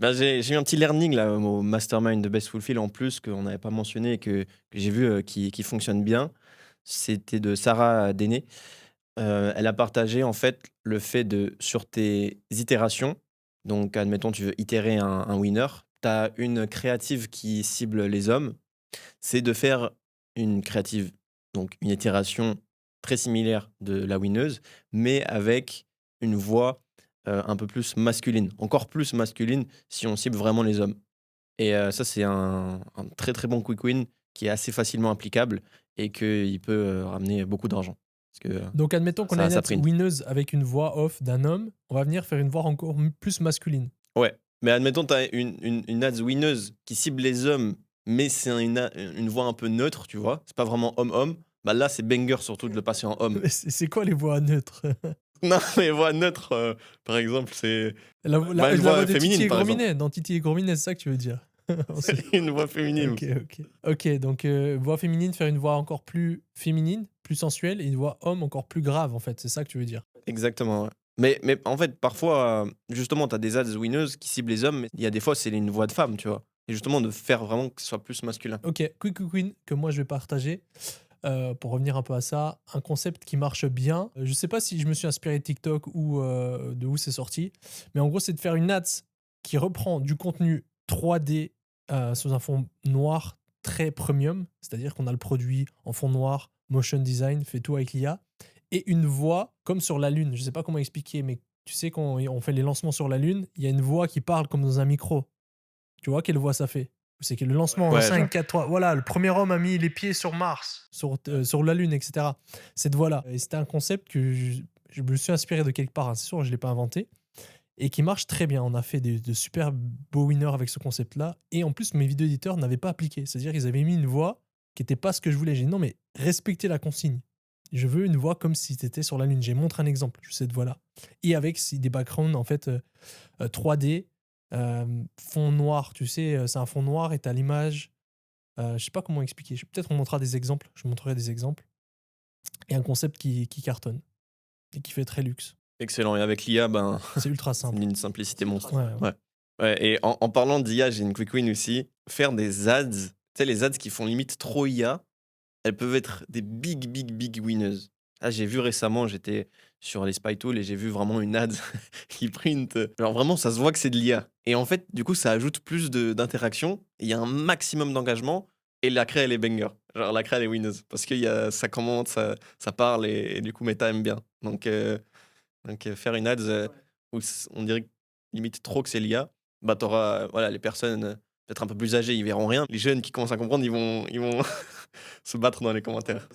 Bah, j'ai eu un petit learning là au mastermind de Best Fulfill en plus qu'on n'avait pas mentionné et que j'ai vu, qui fonctionne bien. C'était de Sarah Deney. Elle a partagé en fait le fait de sur tes itérations, donc admettons tu veux itérer un winner, tu as une créative qui cible les hommes, c'est de faire une créative, donc une itération très similaire de la winneuse, mais avec une voix, un peu plus masculine, encore plus masculine si on cible vraiment les hommes. Et ça c'est un très, très bon quick win qui est assez facilement applicable et qu'il peut, ramener beaucoup d'argent. Parce que, Donc admettons qu'on a ça une ça ads print. winneuse avec une voix off d'un homme, on va venir faire une voix encore plus masculine. Ouais, mais admettons tu as une ads winneuse qui cible les hommes, mais c'est une voix un peu neutre, tu vois? C'est pas vraiment homme-homme, bah là c'est banger surtout de le passer en homme. Mais c'est quoi les voix neutres? Non, mais voix neutre, par exemple, c'est La une la voix voix de Titi féminine, et par exemple. Gromit, dans Titi et Gromit, c'est ça que tu veux dire? On sait. Une voix féminine. OK, OK. OK, donc voix féminine, faire une voix encore plus féminine, plus sensuelle et une voix homme encore plus grave, en fait, c'est ça que tu veux dire? Exactement, ouais. Mais en fait, parfois, justement, tu as des ads winneuses qui ciblent les hommes, mais il y a des fois, c'est une voix de femme, tu vois? Et justement, de faire vraiment que ce soit plus masculin. OK, quick win que moi je vais partager, pour revenir un peu à ça, un concept qui marche bien. Je sais pas si je me suis inspiré de TikTok ou de où c'est sorti, mais en gros, c'est de faire une ads qui reprend du contenu 3D, sous un fond noir très premium, c'est-à-dire qu'on a le produit en fond noir, motion design, fait tout avec l'IA et une voix comme sur la Lune. Je sais pas comment expliquer, mais tu sais quand on fait les lancements sur la Lune, il y a une voix qui parle comme dans un micro. Tu vois quelle voix ça fait? C'est que le lancement en Ouais, je vois. 5, 4, 3, voilà, le premier homme a mis les pieds sur Mars, sur la Lune, et cetera. Cette voix-là et c'était un concept que je me suis inspiré de quelque part, hein, c'est sûr, je l'ai pas inventé et qui marche très bien. On a fait de super beaux winners avec ce concept-là et en plus mes vidéos éditeurs n'avaient pas appliqué. C'est-à-dire qu'ils avaient mis une voix qui était pas ce que je voulais. J'ai dit: «Non mais respectez la consigne. Je veux une voix comme si tu étais sur la Lune». J'ai montré un exemple, cette voix-là et avec des backgrounds en fait, 3D, fond noir, tu sais, c'est un fond noir et tu l'image, je sais pas comment expliquer. Peut-être on montrera des exemples, je montrerai des exemples et un concept qui cartonne et qui fait très luxe. Excellent et avec l'IA, ben, C'est ultra c'est simple. d'une simplicité monstre. Ouais, ouais. Ouais. Ouais et en parlant d'IA, j'ai une quick win aussi. Faire des ads, tu sais, les ads qui font limite trop IA, elles peuvent être des big, big, big winneuses. Ah, j'ai vu récemment, j'étais sur les Spy Tools et j'ai vu vraiment une ad qui print, genre vraiment ça se voit que c'est de l'IA et en fait, du coup, ça ajoute plus d'interaction. Il y a un maximum d'engagement et la cré, elle est banger. Genre la cré, elle est winneuse parce qu'il y a ça commente, ça parle et du coup Meta aime bien. Donc faire une ads, où on dirait limite trop que c'est l'IA, bah, tu auras, voilà, les personnes, peut-être un peu plus âgées, ils verront rien. Les jeunes qui commencent à comprendre, ils vont se battre dans les commentaires.